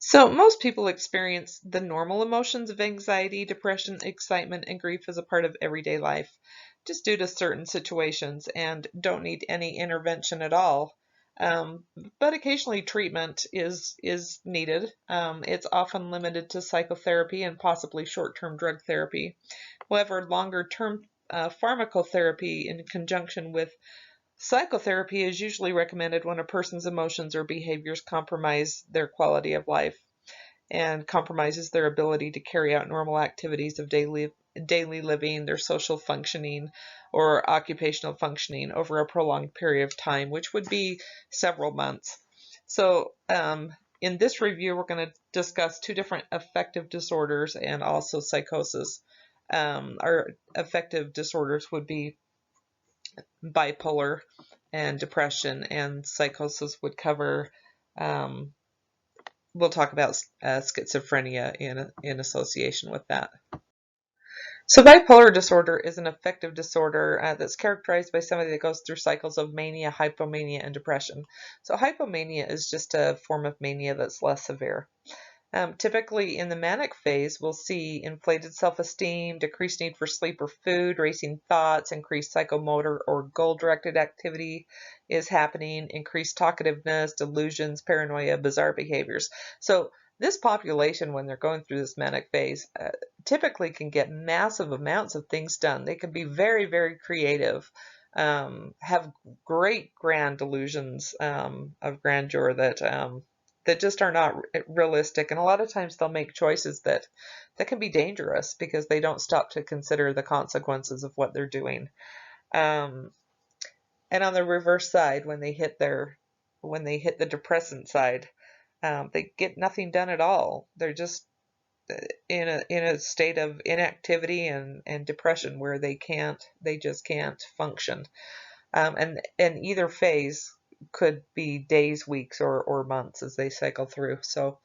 So, most people experience the normal emotions of anxiety, depression, excitement, and grief as a part of everyday life, just due to certain situations, and don't need any intervention at all. Um, but occasionally, treatment is needed. It's often limited to psychotherapy and possibly short-term drug therapy. However, longer-term pharmacotherapy in conjunction with psychotherapy is usually recommended when a person's emotions or behaviors compromise their quality of life and compromises their ability to carry out normal activities of daily living, their social functioning, or occupational functioning over a prolonged period of time, which would be several months. So, in this review, we're going to discuss two different affective disorders and also psychosis. Our affective disorders would be bipolar and depression, and psychosis would cover we'll talk about schizophrenia in association with that. So bipolar disorder is an affective disorder that's characterized by somebody that goes through cycles of mania, hypomania, and depression. So hypomania is just a form of mania that's less severe. Typically in the manic phase, we'll see inflated self-esteem, decreased need for sleep or food, racing thoughts, increased psychomotor or goal-directed activity is happening, increased talkativeness, delusions, paranoia, bizarre behaviors. So this population, when they're going through this manic phase, typically can get massive amounts of things done. They can be very, very creative, have great grand delusions of grandeur that just are not realistic, and a lot of times they'll make choices that can be dangerous because they don't stop to consider the consequences of what they're doing. Um, and on the reverse side, when they hit the depressant side, they get nothing done at all. They're just in a state of inactivity and depression where they just can't function. And either phase could be days, weeks, or months as they cycle through. So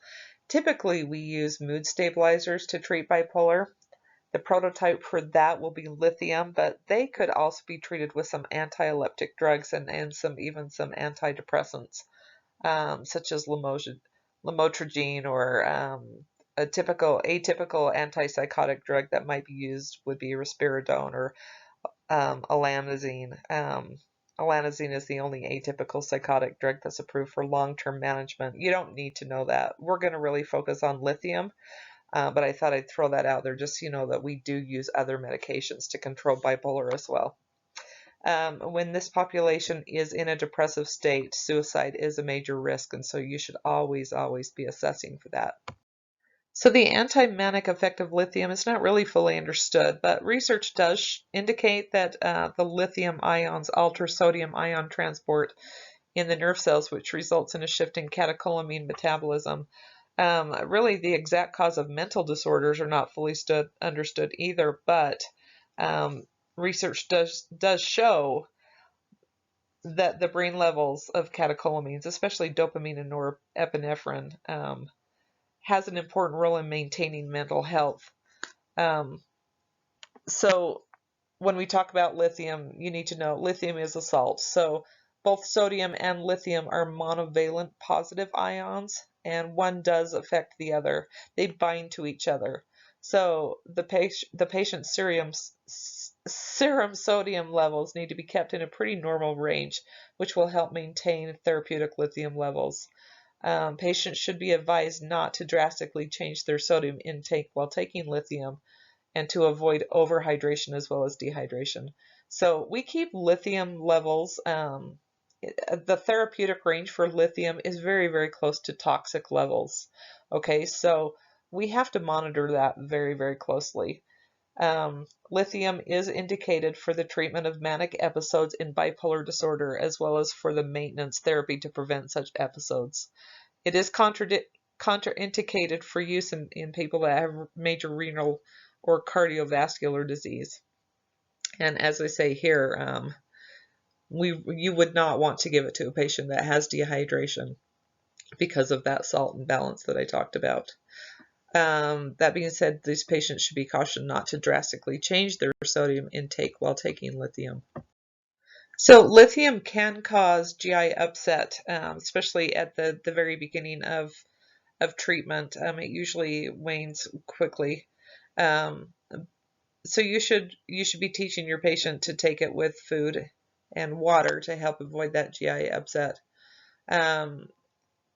typically we use mood stabilizers to treat bipolar. The prototype for that will be lithium, but they could also be treated with some anti-epileptic drugs and even some antidepressants, such as lamotrigine, or a atypical antipsychotic drug that might be used would be risperidone or olanzapine. Olanzapine is the only atypical psychotic drug that's approved for long-term management. You don't need to know that. We're going to really focus on lithium, but I thought I'd throw that out there just so you know that we do use other medications to control bipolar as well. When this population is in a depressive state, suicide is a major risk, and so you should always, always be assessing for that. So the anti-manic effect of lithium is not really fully understood, but research does indicate that the lithium ions alter sodium ion transport in the nerve cells, which results in a shift in catecholamine metabolism. Really, the exact cause of mental disorders are not fully understood either, but research does show that the brain levels of catecholamines, especially dopamine and norepinephrine, has an important role in maintaining mental health. Um, so when we talk about lithium, you need to know lithium is a salt. So both sodium and lithium are monovalent positive ions, and one does affect the other. They bind to each other. So the patient's serum sodium levels need to be kept in a pretty normal range, which will help maintain therapeutic lithium levels. Patients should be advised not to drastically change their sodium intake while taking lithium and to avoid overhydration as well as dehydration. So we keep lithium levels, the therapeutic range for lithium is very, very close to toxic levels. Okay, so we have to monitor that very, very closely. Lithium is indicated for the treatment of manic episodes in bipolar disorder, as well as for the maintenance therapy to prevent such episodes. It is contraindicated for use in people that have major renal or cardiovascular disease. And as I say here, you would not want to give it to a patient that has dehydration because of that salt imbalance that I talked about. That being said, these patients should be cautioned not to drastically change their sodium intake while taking lithium. So lithium can cause GI upset, especially at the very beginning of of treatment. It usually wanes quickly. Um, so you should be teaching your patient to take it with food and water to help avoid that GI upset. Um,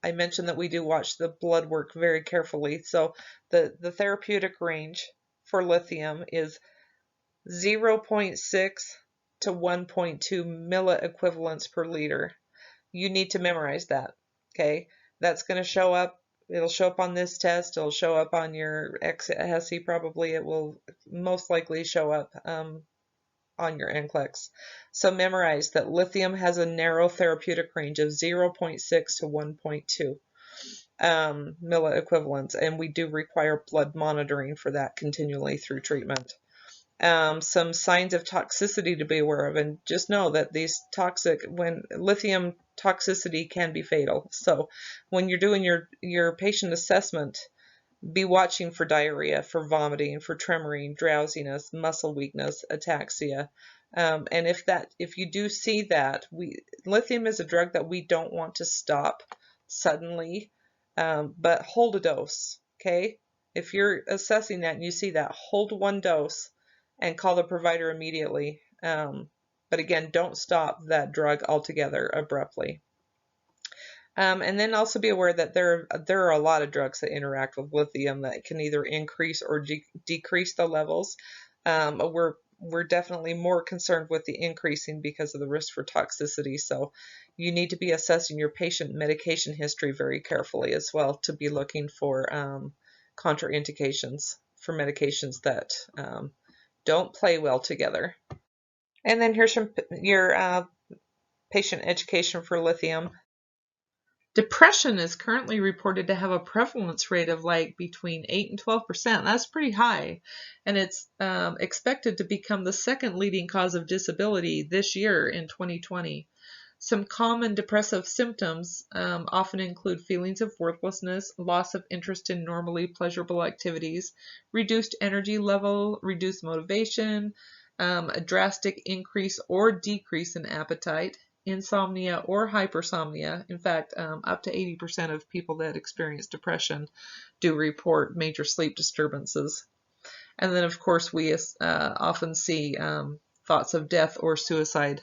I mentioned that we do watch the blood work very carefully. So the therapeutic range for lithium is 0.6 to 1.2 milliequivalents per liter. You need to memorize that. Okay, that's going to show up. It'll show up on this test. It'll show up on your HESI probably. It will most likely show up on your NCLEX. So memorize that lithium has a narrow therapeutic range of 0.6 to 1.2 milliequivalents, and we do require blood monitoring for that continually through treatment. Some signs of toxicity to be aware of, and just know that these when lithium toxicity can be fatal. So when you're doing your patient assessment, be watching for diarrhea, for vomiting, for tremoring, drowsiness, muscle weakness, ataxia. And if you do see that, lithium is a drug that we don't want to stop suddenly, but hold a dose, okay? If you're assessing that and you see that, hold one dose and call the provider immediately. But again, don't stop that drug altogether abruptly. And then also be aware that there are a lot of drugs that interact with lithium that can either increase or decrease the levels. We're definitely more concerned with the increasing because of the risk for toxicity. So you need to be assessing your patient medication history very carefully as well to be looking for contraindications for medications that don't play well together. And then here's your patient education for lithium. Depression is currently reported to have a prevalence rate of like between 8 and 12%. That's pretty high. And it's expected to become the second leading cause of disability this year in 2020. Some common depressive symptoms often include feelings of worthlessness, loss of interest in normally pleasurable activities, reduced energy level, reduced motivation, a drastic increase or decrease in appetite, insomnia or hypersomnia. In fact, up to 80% of people that experience depression do report major sleep disturbances. And then, of course, we often see thoughts of death or suicide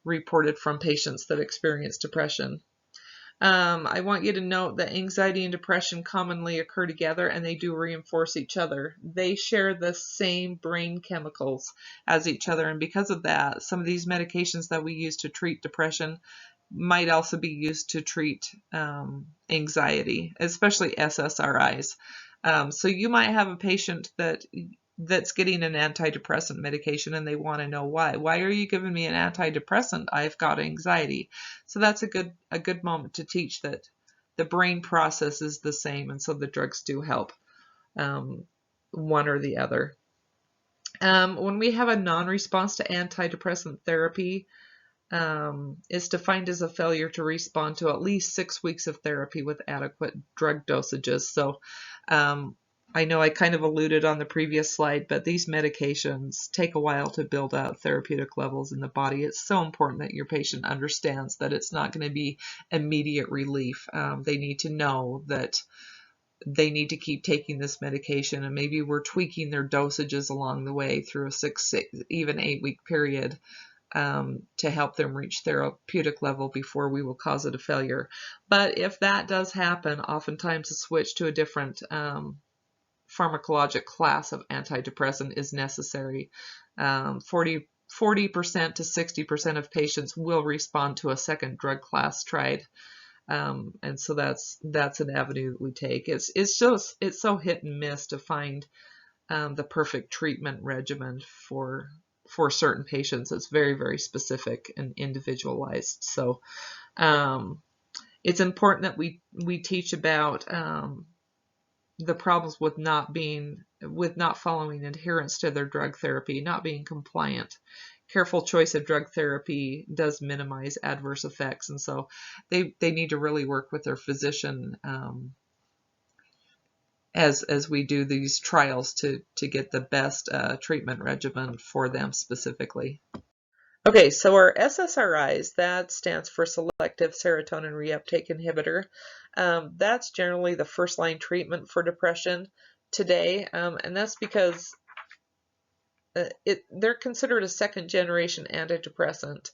reported from patients that experience depression. I want you to note that anxiety and depression commonly occur together and they do reinforce each other. They share the same brain chemicals as each other, and because of that, some of these medications that we use to treat depression might also be used to treat anxiety, especially SSRIs. So you might have a patient that's getting an antidepressant medication and they want to know why. Why are you giving me an antidepressant? I've got anxiety. So that's a good moment to teach that the brain process is the same, and so the drugs do help one or the other. When we have a non-response to antidepressant therapy, is defined as a failure to respond to at least 6 weeks of therapy with adequate drug dosages. So I know I kind of alluded on the previous slide, but these medications take a while to build out therapeutic levels in the body. It's so important that your patient understands that it's not going to be immediate relief. They need to know that they need to keep taking this medication, and maybe we're tweaking their dosages along the way through a 6, even 8-week period to help them reach therapeutic level before we will cause it a failure. But if that does happen, oftentimes a switch to a different pharmacologic class of antidepressant is necessary. 40% to 60% of patients will respond to a second drug class tried. And so that's an avenue that we take. It's so hit and miss to find the perfect treatment regimen for certain patients. It's very, very specific and individualized. So it's important that we teach about the problems with not following adherence to their drug therapy, not being compliant. Careful choice of drug therapy does minimize adverse effects, and so they need to really work with their physician as we do these trials to get the best treatment regimen for them specifically. Okay, so our SSRIs, that stands for selective serotonin reuptake inhibitor. That's generally the first line treatment for depression today, and that's because they're considered a second generation antidepressant,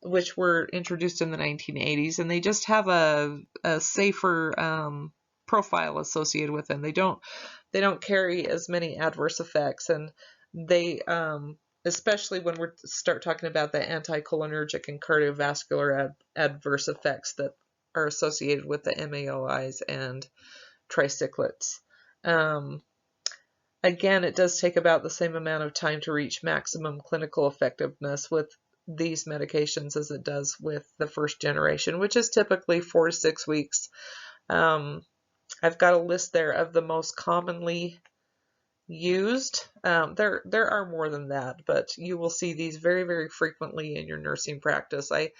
which were introduced in the 1980s, and they just have a safer profile associated with them. They don't carry as many adverse effects, and they especially when we start talking about the anticholinergic and cardiovascular adverse effects that are associated with the MAOIs and tricyclics. Again, it does take about the same amount of time to reach maximum clinical effectiveness with these medications as it does with the first generation, which is typically 4 to 6 weeks. I've got a list there of the most commonly used. There are more than that, but you will see these very, very frequently in your nursing practice. I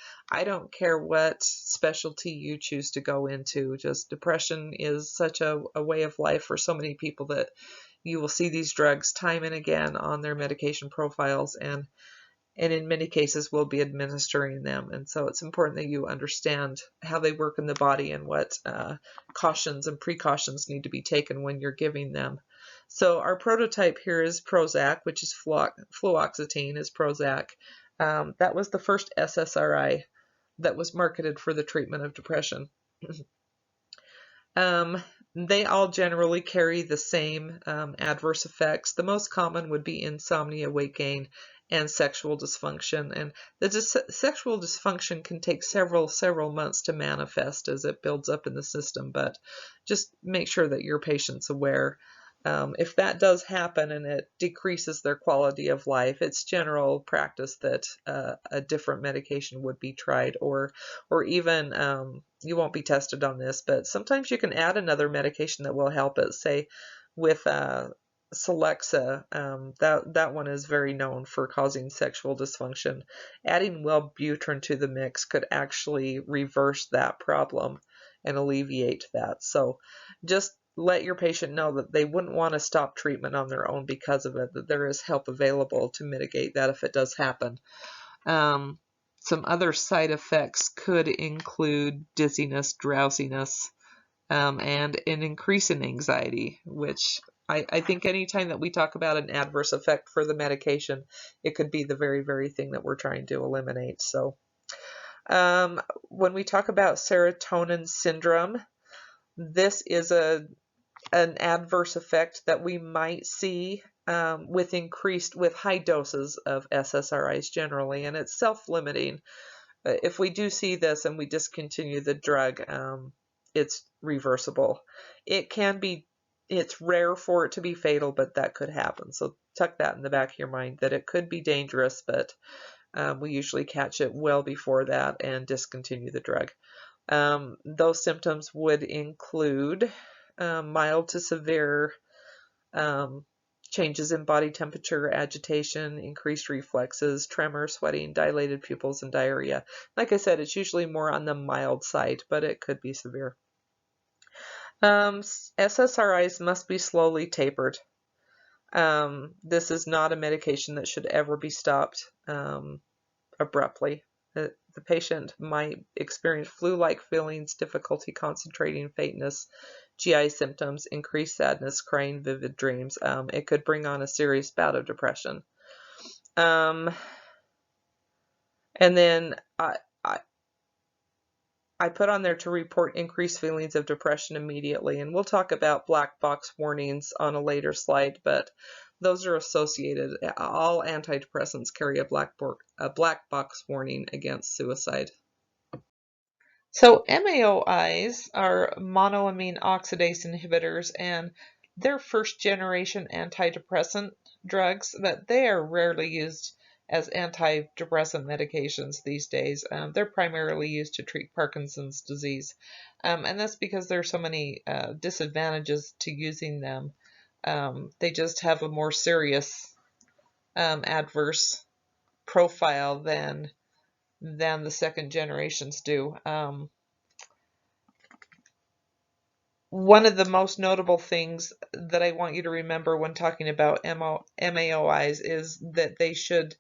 don't care what specialty you choose to go into. Just depression is such a way of life for so many people that you will see these drugs time and again on their medication profiles, and in many cases will be administering them. And so it's important that you understand how they work in the body and what cautions and precautions need to be taken when you're giving them. So our prototype here is Prozac, which is fluoxetine is Prozac. That was the first SSRI that was marketed for the treatment of depression. They all generally carry the same adverse effects. The most common would be insomnia, weight gain, and sexual dysfunction. And the sexual dysfunction can take several months to manifest as it builds up in the system, but just make sure that your patient's aware. If that does happen and it decreases their quality of life, it's general practice that a different medication would be tried, or even you won't be tested on this, but sometimes you can add another medication that will help it. Say with Celexa, that one is very known for causing sexual dysfunction. Adding Wellbutrin to the mix could actually reverse that problem and alleviate that. So just let your patient know that they wouldn't want to stop treatment on their own because of it, that there is help available to mitigate that if it does happen. Some other side effects could include dizziness, drowsiness, and an increase in anxiety, which I think anytime that we talk about an adverse effect for the medication, it could be the very, very thing that we're trying to eliminate. So when we talk about serotonin syndrome, this is an adverse effect that we might see with high doses of SSRIs generally, and it's self-limiting. If we do see this and we discontinue the drug, it's reversible. It's rare for it to be fatal, but that could happen. So tuck that in the back of your mind that it could be dangerous, but we usually catch it well before that and discontinue the drug. Those symptoms would include mild to severe changes in body temperature, agitation, increased reflexes, tremor, sweating, dilated pupils, and diarrhea. Like I said, it's usually more on the mild side, but it could be severe. SSRIs must be slowly tapered. This is not a medication that should ever be stopped abruptly. The patient might experience flu-like feelings, difficulty concentrating, faintness, GI symptoms, increased sadness, crying, vivid dreams. It could bring on a serious bout of depression. And then I put on there to report increased feelings of depression immediately, and we'll talk about black box warnings on a later slide, but those are associated. All antidepressants carry a black box warning against suicide. So MAOIs are monoamine oxidase inhibitors, and they're first generation antidepressant drugs, but they are rarely used as antidepressant medications these days. They're primarily used to treat Parkinson's disease, and that's because there are so many disadvantages to using them. They just have a more serious adverse profile than the second generations do. One of the most notable things that I want you to remember when talking about MAOIs is that they should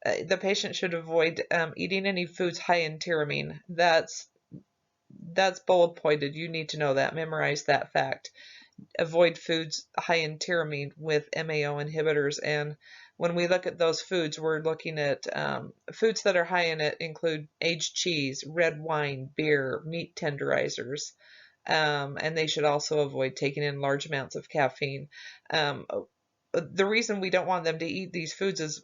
the patient should avoid eating any foods high in tyramine. That's bullet pointed. You need to know that. Memorize that fact. Avoid foods high in tyramine with MAO inhibitors. And when we look at those foods, we're looking at foods that are high in it include aged cheese, red wine, beer, meat tenderizers. And they should also avoid taking in large amounts of caffeine. The reason we don't want them to eat these foods is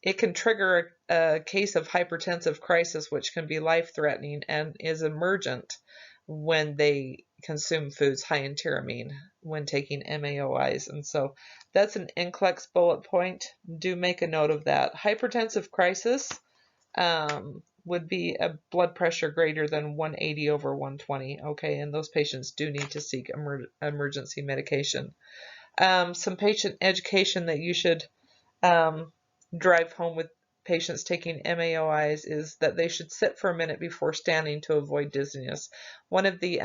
it can trigger a case of hypertensive crisis, which can be life-threatening and is emergent when they consume foods high in tyramine when taking MAOIs. And so that's an NCLEX bullet point. Do make a note of that. Hypertensive crisis would be a blood pressure greater than 180 over 120. Okay, and those patients do need to seek emergency medication. Some patient education that you should drive home with patients taking MAOIs is that they should sit for a minute before standing to avoid dizziness. One of the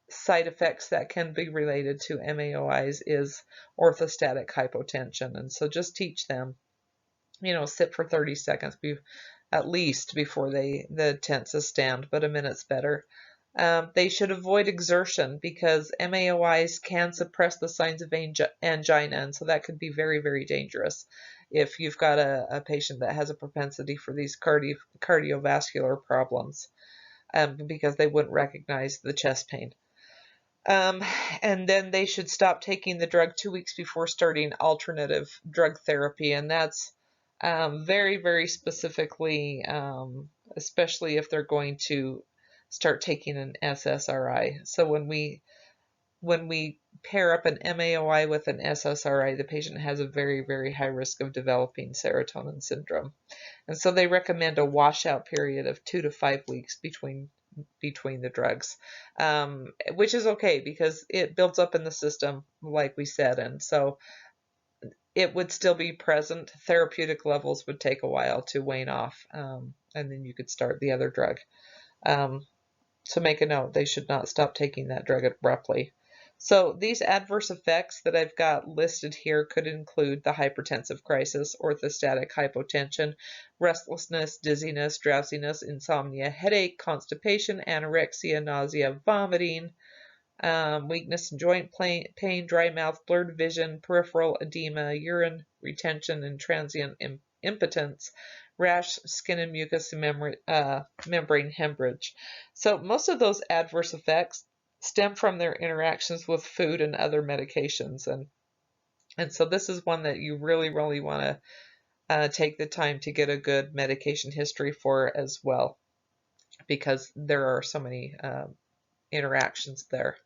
side effects that can be related to MAOIs is orthostatic hypotension. And so just teach them, sit for 30 seconds at least before they attempt to stand, but a minute's better. They should avoid exertion because MAOIs can suppress the signs of angina, and so that could be very, very dangerous if you've got a patient that has a propensity for these cardiovascular problems, because they wouldn't recognize the chest pain. And then they should stop taking the drug 2 weeks before starting alternative drug therapy, and that's very, very specifically, especially if they're going to start taking an SSRI. So when we pair up an MAOI with an SSRI, the patient has a very, very high risk of developing serotonin syndrome. And so they recommend a washout period of 2 to 5 weeks between the drugs, which is okay because it builds up in the system, like we said, and so it would still be present. Therapeutic levels would take a while to wane off, and then you could start the other drug. So make a note, they should not stop taking that drug abruptly. So these adverse effects that I've got listed here could include the hypertensive crisis, orthostatic hypotension, restlessness, dizziness, drowsiness, insomnia, headache, constipation, anorexia, nausea, vomiting, weakness and joint pain, dry mouth, blurred vision, peripheral edema, urine retention and transient impotence, rash, skin and mucus and membrane hemorrhage. So most of those adverse effects stem from their interactions with food and other medications. And so this is one that you really, really want to take the time to get a good medication history for as well, because there are so many interactions there.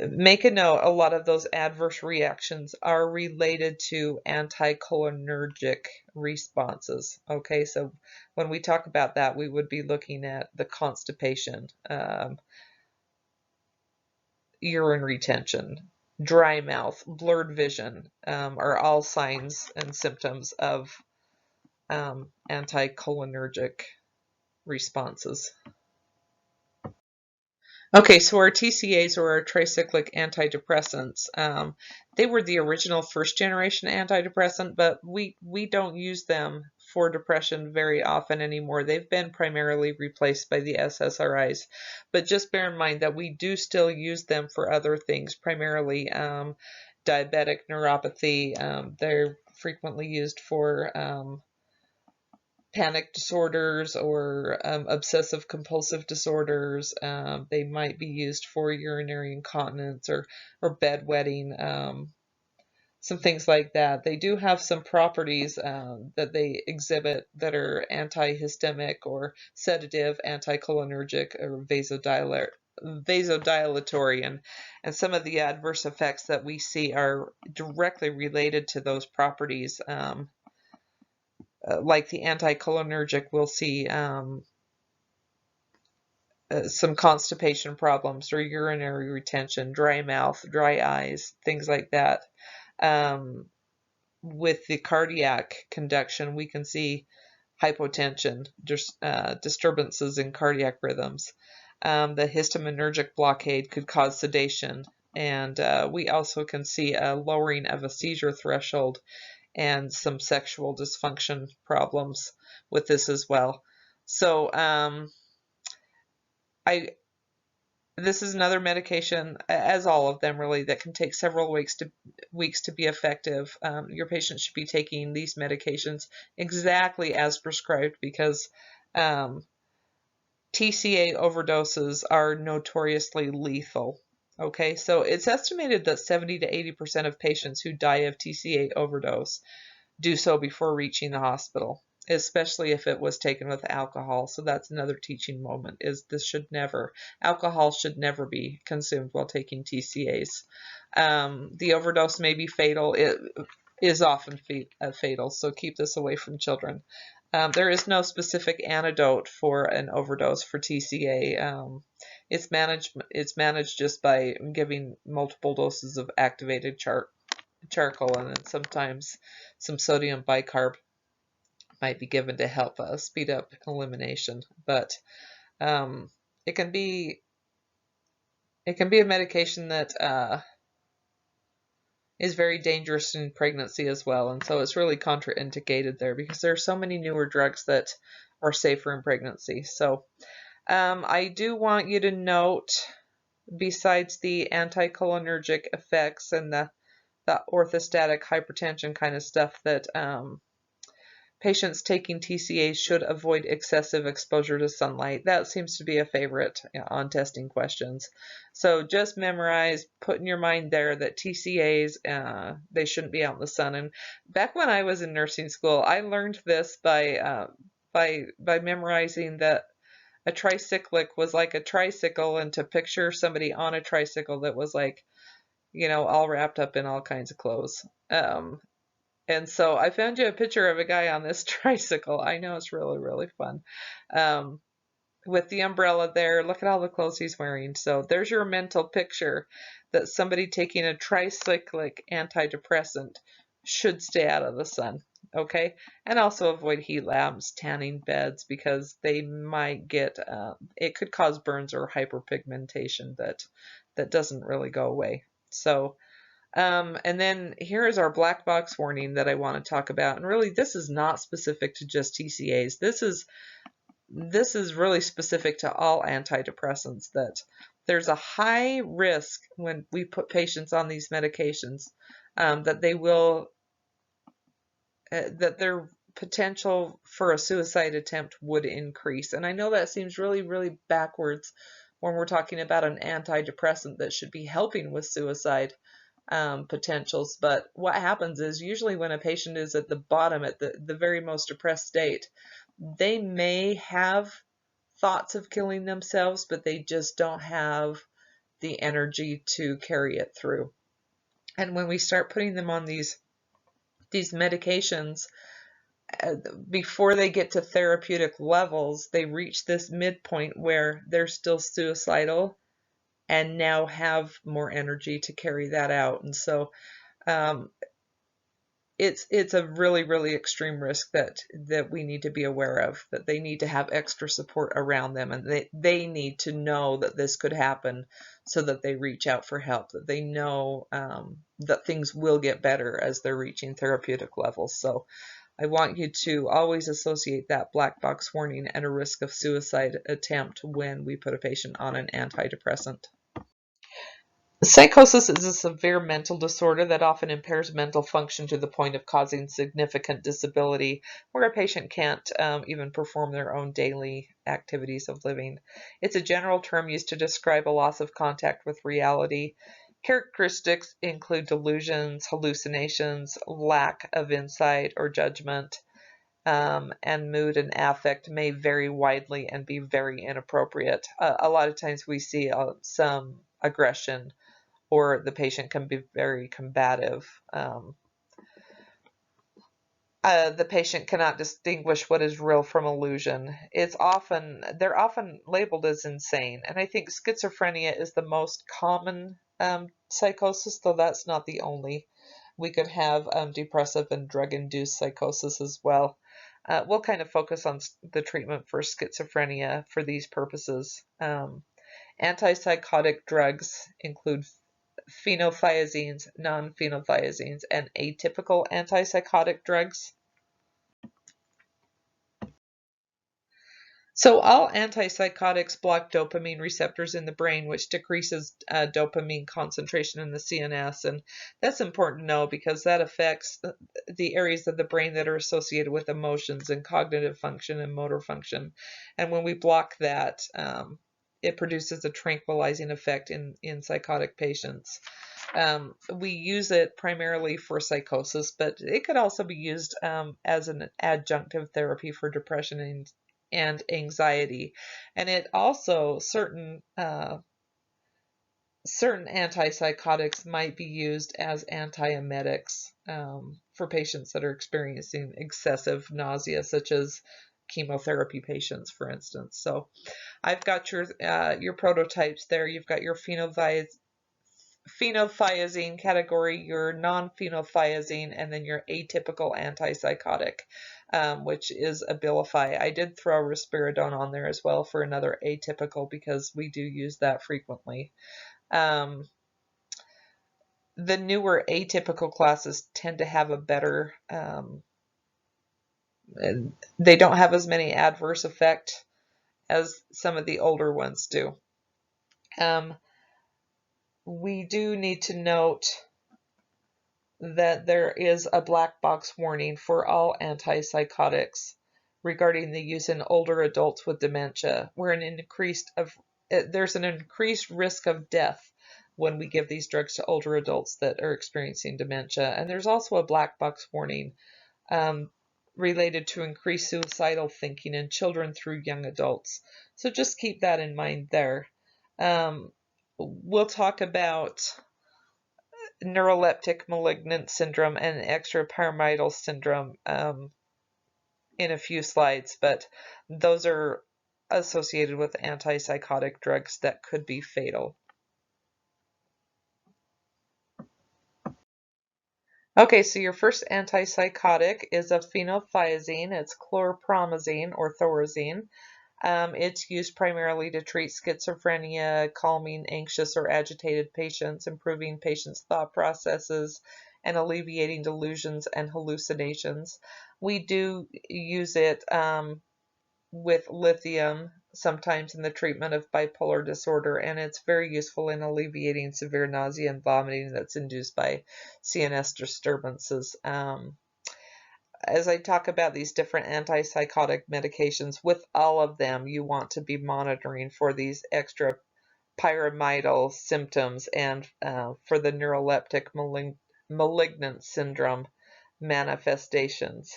Make a note, a lot of those adverse reactions are related to anticholinergic responses. Okay, so when we talk about that, we would be looking at the constipation, urine retention, dry mouth, blurred vision, are all signs and symptoms of anticholinergic responses. Okay, so our TCAs, or our tricyclic antidepressants, they were the original first generation antidepressant, but we don't use them for depression very often anymore. They've been primarily replaced by the SSRIs, but just bear in mind that we do still use them for other things, primarily diabetic neuropathy. They're frequently used for panic disorders or obsessive compulsive disorders. They might be used for urinary incontinence or bedwetting, some things like that. They do have some properties that they exhibit that are antihistamic or sedative, anticholinergic, or vasodilatory, and some of the adverse effects that we see are directly related to those properties. Like the anticholinergic, we'll see some constipation problems or urinary retention, dry mouth, dry eyes, things like that. With the cardiac conduction, we can see hypotension, disturbances in cardiac rhythms. The histaminergic blockade could cause sedation, And we also can see a lowering of a seizure threshold and some sexual dysfunction problems with this as well. So I this is another medication, as all of them really, that can take several weeks to be effective. Your patient should be taking these medications exactly as prescribed because um, TCA overdoses are notoriously lethal. Okay, so it's estimated that 70 to 80% of patients who die of TCA overdose do so before reaching the hospital, especially if it was taken with alcohol. So that's another teaching moment, is alcohol should never be consumed while taking TCAs. The overdose may be fatal. It is often fatal, so keep this away from children. There is no specific antidote for an overdose for TCA. It's managed just by giving multiple doses of activated charcoal, and then sometimes some sodium bicarb might be given to help speed up elimination. But um, it can be a medication that is very dangerous in pregnancy as well, and so it's really contraindicated there because there are so many newer drugs that are safer in pregnancy. So I do want you to note, besides the anticholinergic effects and the orthostatic hypertension kind of stuff, that patients taking TCA should avoid excessive exposure to sunlight. That seems to be a favorite on testing questions. So just memorize, put in your mind there that TCAs, they shouldn't be out in the sun. And back when I was in nursing school, I learned this by memorizing that a tricyclic was like a tricycle, and to picture somebody on a tricycle that was like, all wrapped up in all kinds of clothes. And so I found you a picture of a guy on this tricycle. I know, it's really, really fun. Um, with the umbrella there, look at all the clothes he's wearing. So there's your mental picture that somebody taking a tricyclic antidepressant should stay out of the sun. Okay, and also avoid heat lamps, tanning beds, because they might it could cause burns or hyperpigmentation that doesn't really go away. So and then here is our black box warning that I want to talk about. And really, this is not specific to just TCAs. This is really specific to all antidepressants, that there's a high risk when we put patients on these medications, that that their potential for a suicide attempt would increase. And I know that seems really, really backwards when we're talking about an antidepressant that should be helping with suicide potentials. But what happens is, usually when a patient is at the bottom, at the very most depressed state, they may have thoughts of killing themselves, but they just don't have the energy to carry it through. And when we start putting them on these medications, before they get to therapeutic levels, they reach this midpoint where they're still suicidal and now have more energy to carry that out. And so um, it's a really, really extreme risk that we need to be aware of, that they need to have extra support around them, and they need to know that this could happen so that they reach out for help, that they know that things will get better as they're reaching therapeutic levels. So I want you to always associate that black box warning and a risk of suicide attempt when we put a patient on an antidepressant. Psychosis is a severe mental disorder that often impairs mental function to the point of causing significant disability, where a patient can't even perform their own daily activities of living. It's a general term used to describe a loss of contact with reality. Characteristics include delusions, hallucinations, lack of insight or judgment, and mood and affect may vary widely and be very inappropriate. A lot of times we see some aggression, or the patient can be very combative. The patient cannot distinguish what is real from illusion. They're often labeled as insane, and I think schizophrenia is the most common psychosis, though that's not the only. We could have depressive and drug-induced psychosis as well. We'll kind of focus on the treatment for schizophrenia for these purposes. Antipsychotic drugs include phenothiazines, non-phenothiazines, and atypical antipsychotic drugs. So all antipsychotics block dopamine receptors in the brain, which decreases dopamine concentration in the CNS. And that's important to know because that affects the areas of the brain that are associated with emotions and cognitive function and motor function. And when we block that, it produces a tranquilizing effect in psychotic patients. We use it primarily for psychosis, but it could also be used as an adjunctive therapy for depression and anxiety. And it also, certain antipsychotics might be used as antiemetics for patients that are experiencing excessive nausea, such as chemotherapy patients, for instance. So I've got your prototypes there. You've got your phenothiazine category, your non-phenothiazine, and then your atypical antipsychotic, which is Abilify. I did throw risperidone on there as well for another atypical because we do use that frequently. The newer atypical classes tend to have a better, they don't have as many adverse effects as some of the older ones do. We do need to note that there is a black box warning for all antipsychotics regarding the use in older adults with dementia, where there's an increased risk of death when we give these drugs to older adults that are experiencing dementia. And there's also a black box warning related to increased suicidal thinking in children through young adults. So just keep that in mind there. We'll talk about neuroleptic malignant syndrome and extrapyramidal syndrome in a few slides, but those are associated with antipsychotic drugs that could be fatal. Okay, so your first antipsychotic is a phenothiazine. It's chlorpromazine or thorazine. It's used primarily to treat schizophrenia, calming anxious or agitated patients, improving patients' thought processes, and alleviating delusions and hallucinations. We do use it with lithium sometimes in the treatment of bipolar disorder, and it's very useful in alleviating severe nausea and vomiting that's induced by CNS disturbances. As I talk about these different antipsychotic medications, with all of them, you want to be monitoring for these extra pyramidal symptoms and for the neuroleptic malignant syndrome manifestations,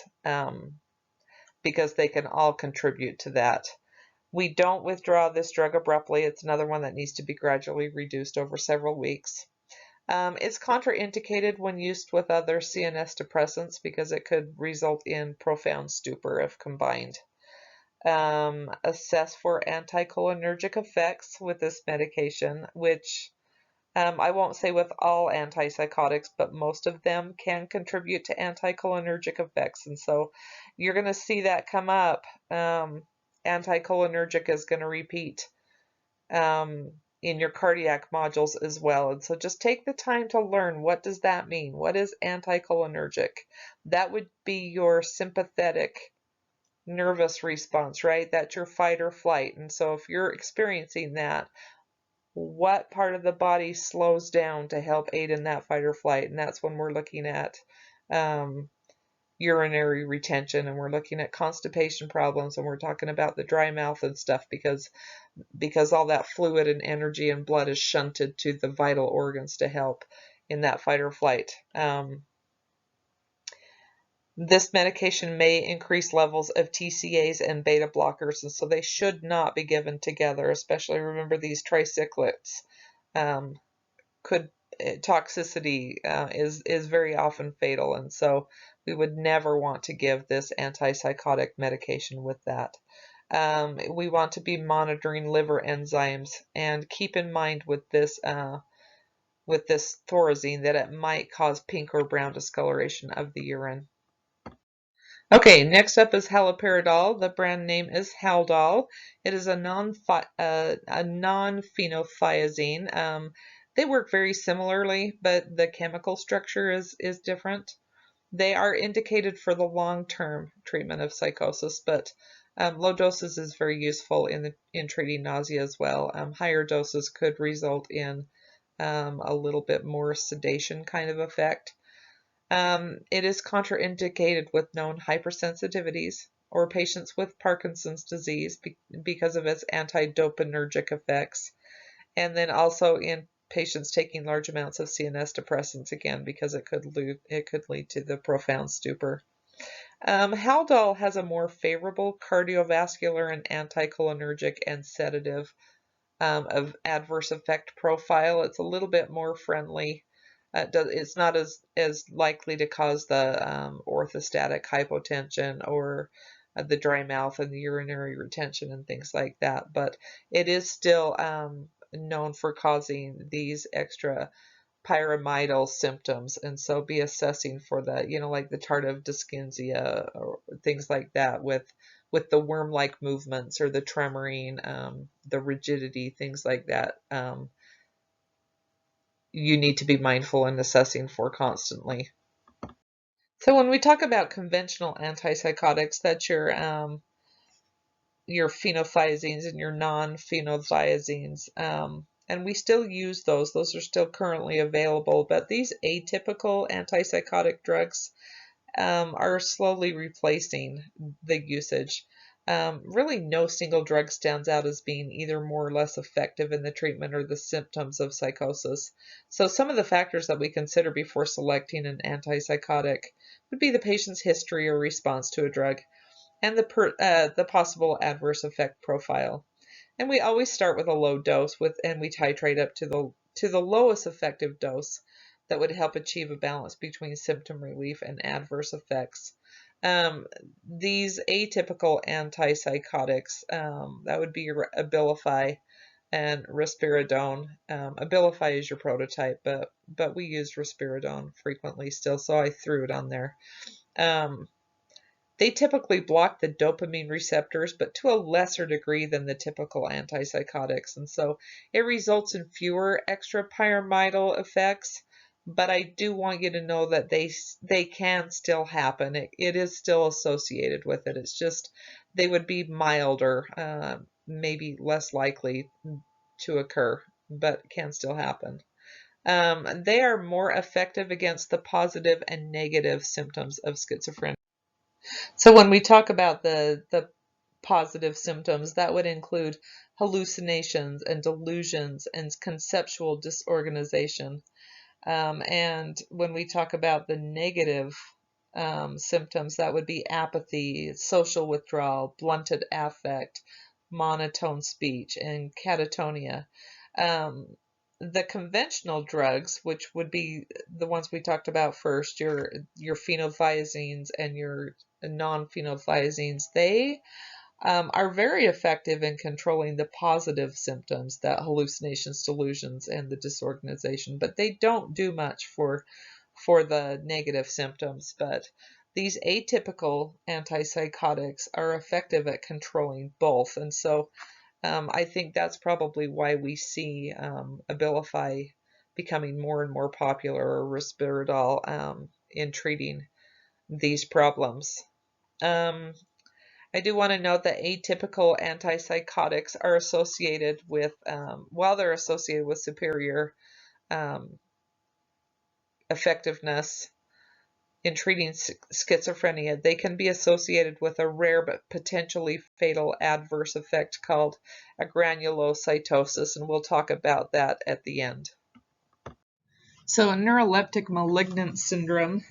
because they can all contribute to that. We don't withdraw this drug abruptly. It's another one that needs to be gradually reduced over several weeks. It's contraindicated when used with other CNS depressants because it could result in profound stupor if combined. Assess for anticholinergic effects with this medication, which I won't say with all antipsychotics, but most of them can contribute to anticholinergic effects. And so you're going to see that come up. Anticholinergic is going to repeat in your cardiac modules as well. And so just take the time to learn, what does that mean? What is anticholinergic? That would be your sympathetic nervous response, right? That's your fight or flight. And so if you're experiencing that, what part of the body slows down to help aid in that fight or flight? And that's when we're looking at urinary retention, and we're looking at constipation problems, and we're talking about the dry mouth and stuff, because all that fluid and energy and blood is shunted to the vital organs to help in that fight or flight. This medication may increase levels of TCAs and beta blockers, and so they should not be given together, especially remember these tricyclics. Toxicity is very often fatal, and so we would never want to give this antipsychotic medication with that. We want to be monitoring liver enzymes, and keep in mind with this thorazine that it might cause pink or brown discoloration of the urine. Okay, next up is haloperidol. The brand name is Haldol. It is a non-phenothiazine. They work very similarly, but the chemical structure is different. They are indicated for the long-term treatment of psychosis, but low doses is very useful in treating nausea as well. Higher doses could result in a little bit more sedation kind of effect. It is contraindicated with known hypersensitivities or patients with Parkinson's disease because of its antidopaminergic effects, and then also in patients taking large amounts of CNS depressants, again, because it could lead to the profound stupor. Haldol has a more favorable cardiovascular and anticholinergic and sedative of adverse effect profile. It's a little bit more friendly. It's not as likely to cause the orthostatic hypotension or the dry mouth and the urinary retention and things like that, but it is still known for causing these extra pyramidal symptoms, and so be assessing for the, like the tardive dyskinesia or things like that with the worm-like movements or the tremoring, the rigidity, things like that. You need to be mindful in assessing for constantly. So when we talk about conventional antipsychotics, that's your phenothiazines and your non-phenothiazines. And we still use those. Those are still currently available, but these atypical antipsychotic drugs are slowly replacing the usage. Really, no single drug stands out as being either more or less effective in the treatment or the symptoms of psychosis. So some of the factors that we consider before selecting an antipsychotic would be the patient's history or response to a drug, and the possible adverse effect profile. And we always start with a low dose and we titrate up to the lowest effective dose that would help achieve a balance between symptom relief and adverse effects. These atypical antipsychotics, that would be Abilify and risperidone. Abilify is your prototype, but we use risperidone frequently still, so I threw it on there. They typically block the dopamine receptors, but to a lesser degree than the typical antipsychotics. And so it results in fewer extrapyramidal effects, but I do want you to know that they can still happen. It is still associated with it. It's just they would be milder, maybe less likely to occur, but can still happen. They are more effective against the positive and negative symptoms of schizophrenia. So when we talk about the positive symptoms, that would include hallucinations and delusions and conceptual disorganization. And when we talk about the negative symptoms, that would be apathy, social withdrawal, blunted affect, monotone speech, and catatonia. Um, the conventional drugs, which would be the ones we talked about first, your phenothiazines and your non-phenothiazines, they are very effective in controlling the positive symptoms, that hallucinations, delusions, and the disorganization, but they don't do much for the negative symptoms. But these atypical antipsychotics are effective at controlling both, and so I think that's probably why we see Abilify becoming more and more popular, or risperidone, in treating these problems. I do want to note that atypical antipsychotics are associated with, while they're associated with superior um, effectiveness in treating schizophrenia, they can be associated with a rare but potentially fatal adverse effect called agranulocytosis, and we'll talk about that at the end. So, a neuroleptic malignant syndrome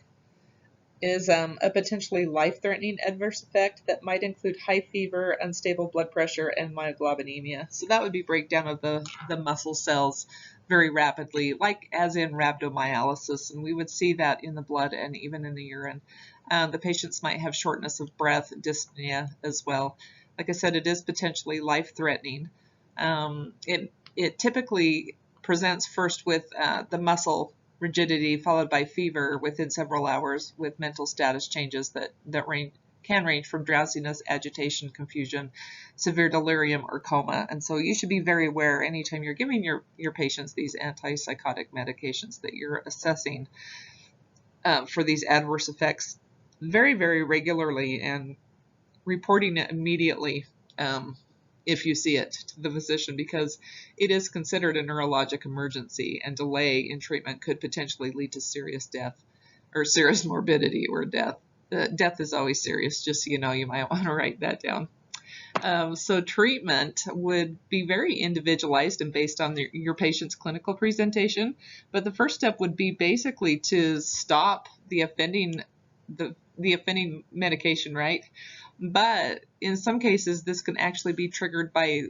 is a potentially life-threatening adverse effect that might include high fever, unstable blood pressure, and myoglobinemia. So that would be breakdown of the muscle cells very rapidly, like as in rhabdomyolysis, and we would see that in the blood and even in the urine. The patients might have shortness of breath, dyspnea as well. Like I said, it is potentially life-threatening. It typically presents first with the muscle rigidity followed by fever within several hours with mental status changes that can range from drowsiness, agitation, confusion, severe delirium, or coma. And so you should be very aware anytime you're giving your patients these antipsychotic medications that you're assessing for these adverse effects very, very regularly and reporting it immediately if you see it to the physician, because it is considered a neurologic emergency, and delay in treatment could potentially lead to serious death or serious morbidity or death. Death is always serious, just so you know, you might want to write that down. So treatment would be very individualized and based on your patient's clinical presentation. But the first step would be basically to stop the offending medication, right? But in some cases, this can actually be triggered by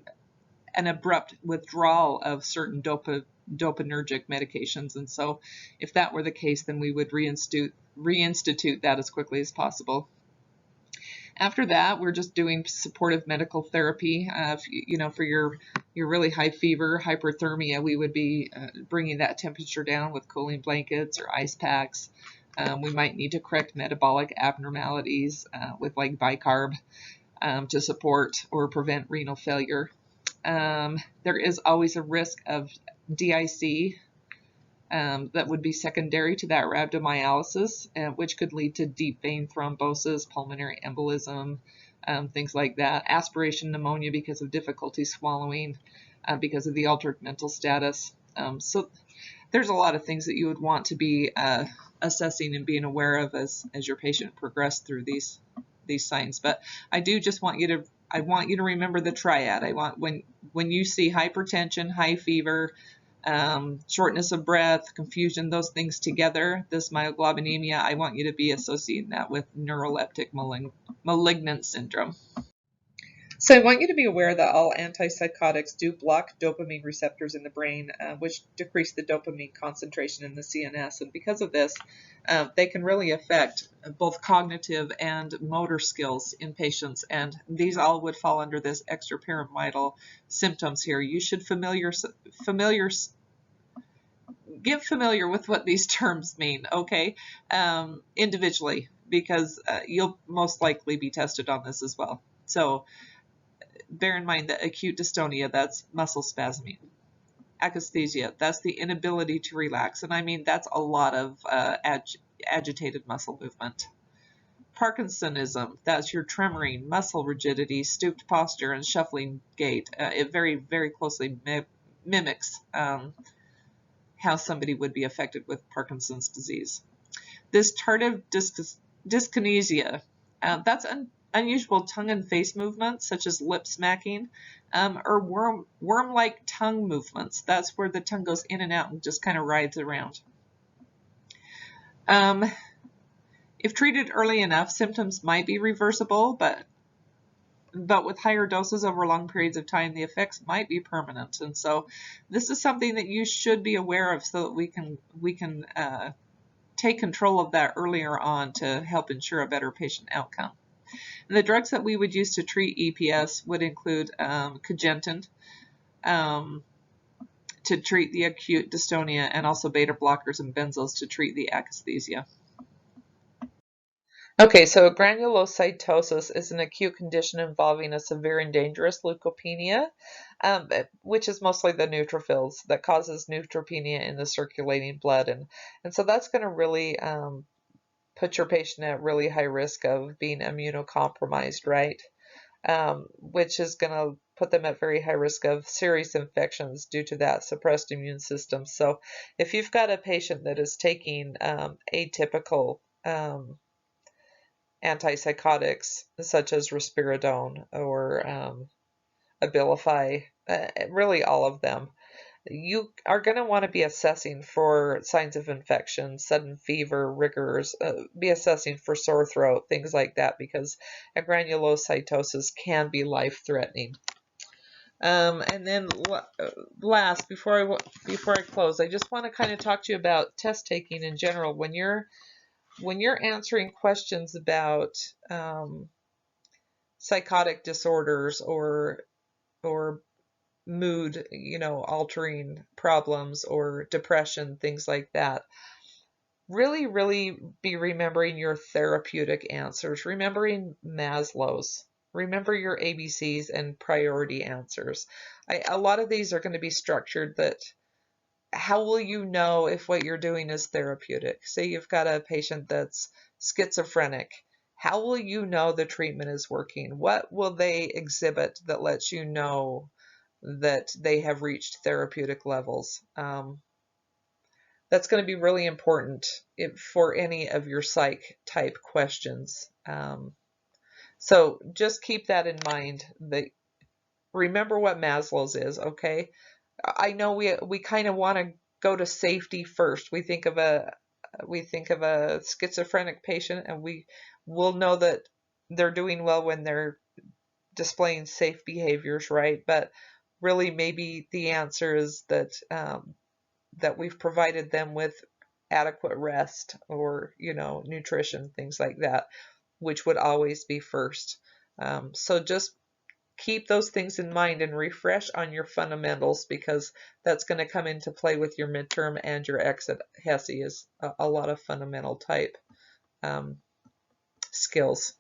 an abrupt withdrawal of certain dopaminergic medications. And so if that were the case, then we would reinstitute that as quickly as possible. After that, we're just doing supportive medical therapy. For your really high fever, hyperthermia, we would be bringing that temperature down with cooling blankets or ice packs. We might need to correct metabolic abnormalities with like bicarb to support or prevent renal failure. There is always a risk of DIC that would be secondary to that rhabdomyolysis, which could lead to deep vein thrombosis, pulmonary embolism, things like that. Aspiration pneumonia because of difficulty swallowing, because of the altered mental status. So there's a lot of things that you would want to be assessing and being aware of as your patient progressed through these signs. But I do just want you to remember the triad. I want when you see hypertension, high fever, shortness of breath, confusion, those things together, this myoglobinemia, I want you to be associating that with neuroleptic malignant syndrome. So I want you to be aware that all antipsychotics do block dopamine receptors in the brain, which decrease the dopamine concentration in the CNS. And because of this, they can really affect both cognitive and motor skills in patients. And these all would fall under this extrapyramidal symptoms here. You should get familiar with what these terms mean, okay, individually, because you'll most likely be tested on this as well. So bear in mind that acute dystonia, that's muscle spasming. Akathisia, that's the inability to relax. And I mean, that's a lot of agitated muscle movement. Parkinsonism, that's your tremoring, muscle rigidity, stooped posture, and shuffling gait. It very, very closely mimics how somebody would be affected with Parkinson's disease. This tardive dyskinesia, that's unusual tongue and face movements, such as lip smacking, or worm-like tongue movements. That's where the tongue goes in and out and just kind of rides around. If treated early enough, symptoms might be reversible, but with higher doses over long periods of time, the effects might be permanent. And so this is something that you should be aware of so that we can take control of that earlier on to help ensure a better patient outcome. And the drugs that we would use to treat EPS would include Cogentin to treat the acute dystonia, and also beta blockers and benzos to treat the akathisia. Okay, so granulocytosis is an acute condition involving a severe and dangerous leukopenia, which is mostly the neutrophils that causes neutropenia in the circulating blood. And so that's going to really put your patient at really high risk of being immunocompromised, right? Which is going to put them at very high risk of serious infections due to that suppressed immune system. So if you've got a patient that is taking atypical antipsychotics such as risperidone or Abilify, really all of them, you are going to want to be assessing for signs of infection, sudden fever, rigors, be assessing for sore throat, things like that, because a granulocytosis can be life-threatening. And then last, before I close, I just want to kind of talk to you about test taking in general. When you're answering questions about psychotic disorders or mood, altering problems or depression, things like that, really be remembering your therapeutic answers, remembering Maslow's, remember your ABCs and priority answers. A lot of these are going to be structured that how will you know if what you're doing is therapeutic? Say you've got a patient that's schizophrenic. How will you know the treatment is working? What will they exhibit that lets you know that they have reached therapeutic levels? That's going to be really important for any of your psych type questions. So just keep that in mind. That remember what Maslow's is, okay? I know we kind of want to go to safety first. We think of a schizophrenic patient, and we will know that they're doing well when they're displaying safe behaviors, right? But really, maybe the answer is that we've provided them with adequate rest or nutrition, things like that, which would always be first. So just keep those things in mind and refresh on your fundamentals, because that's going to come into play with your midterm and your exit. HESI is a lot of fundamental type skills.